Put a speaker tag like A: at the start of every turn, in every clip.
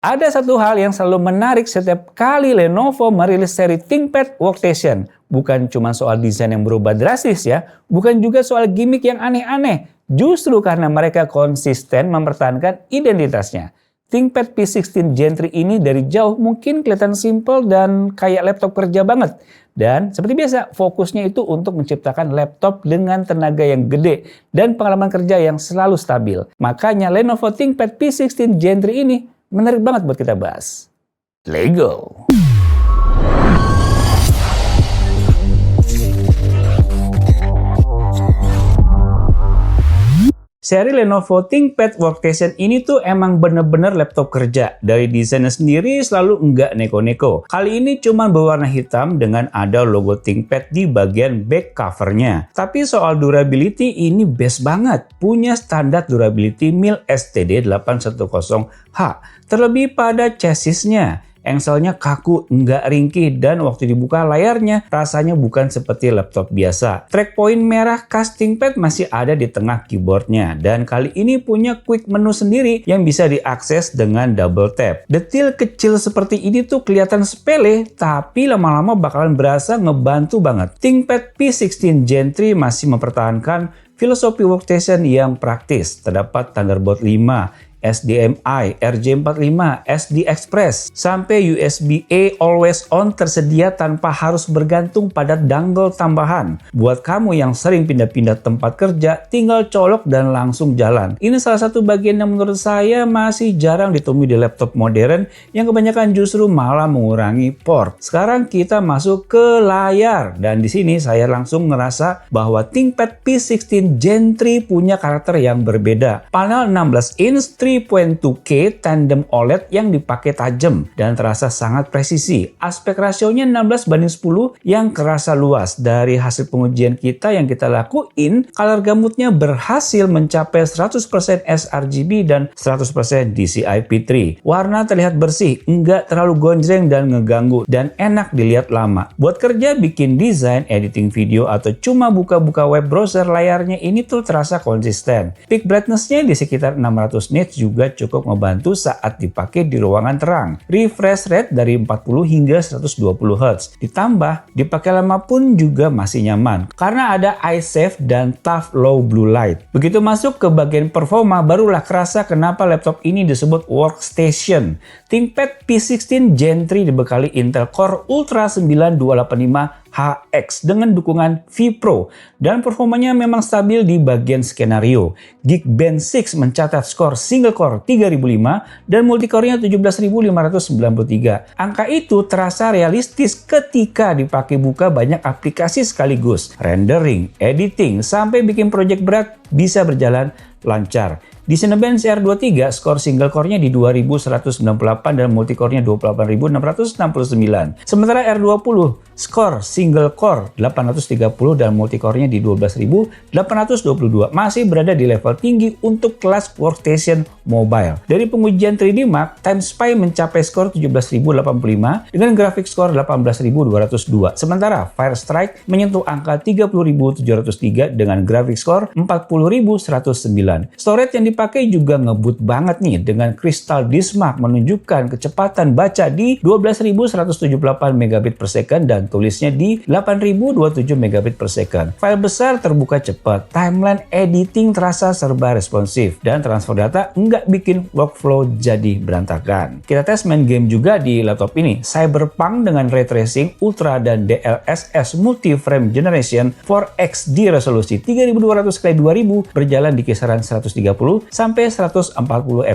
A: Ada satu hal yang selalu menarik setiap kali Lenovo merilis seri ThinkPad Workstation. Bukan cuma soal desain yang berubah drastis ya, bukan juga soal gimmick yang aneh-aneh. Justru karena mereka konsisten mempertahankan identitasnya. ThinkPad P16 Gen 3 ini dari jauh mungkin kelihatan simple dan kayak laptop kerja banget. Dan seperti biasa, fokusnya itu untuk menciptakan laptop dengan tenaga yang gede dan pengalaman kerja yang selalu stabil. Makanya Lenovo ThinkPad P16 Gen 3 ini menarik banget buat kita bahas. Let's go! Seri Lenovo ThinkPad Workstation ini tuh emang bener-bener laptop kerja. Dari desainnya sendiri selalu enggak neko-neko. Kali ini cuma berwarna hitam dengan ada logo ThinkPad di bagian back covernya. Tapi soal durability ini best banget. Punya standar durability MIL STD 810H. Terlebih pada chassisnya. Engselnya kaku, nggak ringkih, dan waktu dibuka layarnya rasanya bukan seperti laptop biasa. Track point merah khas ThinkPad masih ada di tengah keyboardnya, dan kali ini punya quick menu sendiri yang bisa diakses dengan double tap. Detail kecil seperti ini tuh kelihatan sepele, tapi lama-lama bakalan berasa ngebantu banget. ThinkPad P16 Gen 3 masih mempertahankan filosofi workstation yang praktis. Terdapat Thunderbolt 5, HDMI, RJ45, SD Express, sampai USB-A always on tersedia tanpa harus bergantung pada dongle tambahan. Buat kamu yang sering pindah-pindah tempat kerja, tinggal colok dan langsung jalan. Ini salah satu bagian yang menurut saya masih jarang ditemui di laptop modern yang kebanyakan justru malah mengurangi port. Sekarang kita masuk ke layar, dan di sini saya langsung ngerasa bahwa ThinkPad P16 Gen 3 punya karakter yang berbeda. Panel 16 inch 3.2K tandem OLED yang dipakai tajam dan terasa sangat presisi. Aspek rasionya 16:10 yang kerasa luas. Dari hasil pengujian kita yang kita lakuin, color gamutnya berhasil mencapai 100% sRGB dan 100% DCI-P3. Warna terlihat bersih, nggak terlalu gonjreng dan ngeganggu, dan enak dilihat lama. Buat kerja, bikin desain, editing video, atau cuma buka-buka web browser, layarnya ini tuh terasa konsisten. Peak brightness-nya di sekitar 600 nits juga cukup membantu saat dipakai di ruangan terang. Refresh rate dari 40 hingga 120 Hz. Ditambah, dipakai lama pun juga masih nyaman karena ada eye safe dan tough low blue light. Begitu masuk ke bagian performa, barulah kerasa kenapa laptop ini disebut workstation. ThinkPad P16 Gen 3 dibekali Intel Core Ultra 9285 HX dengan dukungan vPro, dan performanya memang stabil di bagian skenario. Geekbench 6 mencatat skor single core 3005 dan multicore-nya 17593. Angka itu terasa realistis ketika dipakai buka banyak aplikasi sekaligus. Rendering, editing, sampai bikin project berat bisa berjalan lancar. Di Cinebench R23, skor single core-nya di 2198 dan multicore-nya 28669. Sementara R20, skor single core 830 dan multicore-nya di 12822. Masih berada di level tinggi untuk kelas workstation mobile. Dari pengujian 3D Mark, Time Spy mencapai skor 17085 dengan grafik skor 18202. Sementara Firestrike menyentuh angka 30703 dengan grafik skor 40109. Storage yang dipakai juga ngebut banget nih, dengan Crystal Disk Mark menunjukkan kecepatan baca di 12.178 megabit per second dan tulisnya di 8.027 megabit per second. File besar terbuka cepat, timeline editing terasa serba responsif, dan transfer data nggak bikin workflow jadi berantakan. Kita tes main game juga di laptop ini. Cyberpunk dengan ray tracing ultra dan DLSS multi frame generation 4X di resolusi 3200x2000 berjalan di kisaran 130 sampai 140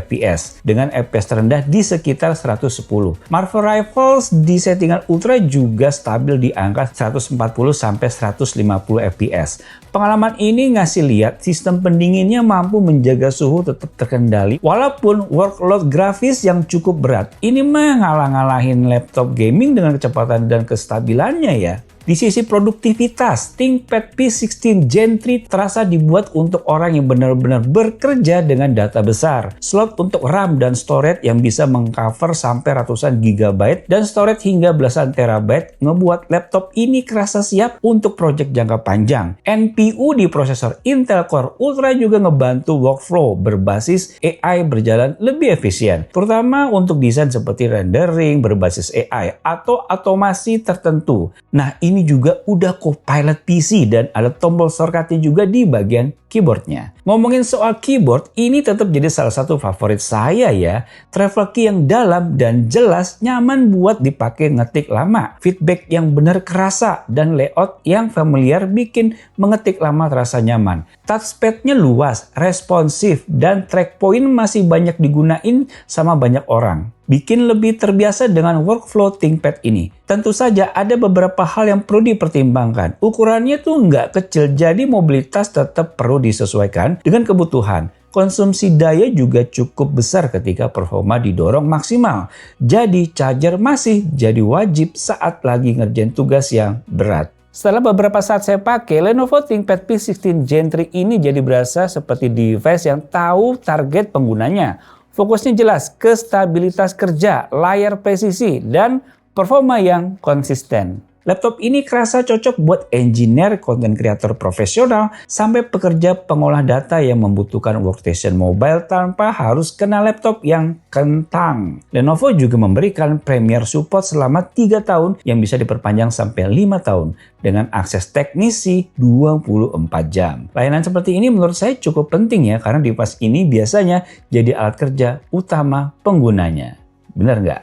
A: fps dengan fps terendah di sekitar 110. Marvel Rivals di settingan ultra juga stabil di angka 140 sampai 150 fps. Pengalaman ini ngasih lihat sistem pendinginnya mampu menjaga suhu tetap terkendali walaupun workload grafis yang cukup berat. Ini mah ngalah-ngalahin laptop gaming dengan kecepatan dan kestabilannya ya. Di sisi produktivitas, ThinkPad P16 Gen 3 terasa dibuat untuk orang yang benar-benar bekerja dengan data besar. Slot untuk RAM dan storage yang bisa mengcover sampai ratusan gigabyte dan storage hingga belasan terabyte ngebuat laptop ini kerasa siap untuk proyek jangka panjang. NPU di prosesor Intel Core Ultra juga ngebantu workflow berbasis AI berjalan lebih efisien, terutama untuk desain seperti rendering berbasis AI atau otomasi tertentu. Nah, ini juga udah Copilot PC dan ada tombol shortcut juga di bagian keyboardnya. Ngomongin soal keyboard, ini tetap jadi salah satu favorit saya ya. Travel key yang dalam dan jelas, nyaman buat dipakai ngetik lama. Feedback yang benar kerasa dan layout yang familiar bikin mengetik lama terasa nyaman. Touchpad-nya luas, responsif, dan track point masih banyak digunain sama banyak orang. Bikin lebih terbiasa dengan workflow ThinkPad ini. Tentu saja ada beberapa hal yang perlu dipertimbangkan. Ukurannya tuh nggak kecil, jadi mobilitas tetap perlu disesuaikan dengan kebutuhan. Konsumsi daya juga cukup besar ketika performa didorong maksimal. Jadi charger masih jadi wajib saat lagi ngerjain tugas yang berat. Setelah beberapa saat saya pakai, Lenovo ThinkPad P16 Gen 3 ini jadi berasa seperti device yang tahu target penggunanya. Fokusnya jelas ke stabilitas kerja, layar presisi, dan performa yang konsisten. Laptop ini kerasa cocok buat engineer, content creator profesional, sampai pekerja pengolah data yang membutuhkan workstation mobile tanpa harus kena laptop yang kentang. Lenovo juga memberikan Premier Support selama 3 tahun yang bisa diperpanjang sampai 5 tahun dengan akses teknisi 24 jam. Layanan seperti ini menurut saya cukup penting ya, karena device ini biasanya jadi alat kerja utama penggunanya. Benar nggak?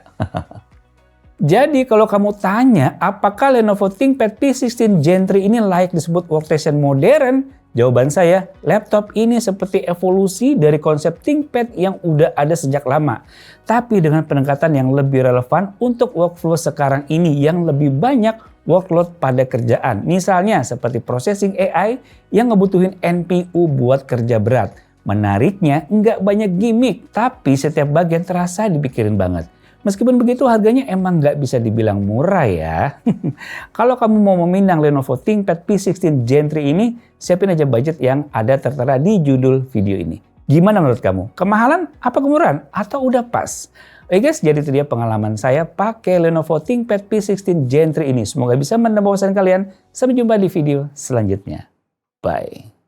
A: Jadi kalau kamu tanya apakah Lenovo ThinkPad P16 Gen 3 ini layak disebut workstation modern? Jawaban saya, laptop ini seperti evolusi dari konsep ThinkPad yang udah ada sejak lama. Tapi dengan pendekatan yang lebih relevan untuk workflow sekarang ini yang lebih banyak workload pada kerjaan. Misalnya seperti processing AI yang ngebutuhin NPU buat kerja berat. Menariknya nggak banyak gimmick, tapi setiap bagian terasa dipikirin banget. Meskipun begitu harganya emang nggak bisa dibilang murah ya. Kalau kamu mau meminang Lenovo ThinkPad P16 Gen 3 ini, siapin aja budget yang ada tertera di judul video ini. Gimana menurut kamu? Kemahalan apa kemurahan? Atau udah pas? Oke guys, jadi itu dia pengalaman saya pakai Lenovo ThinkPad P16 Gen 3 ini. Semoga bisa menambah wawasan kalian. Sampai jumpa di video selanjutnya. Bye.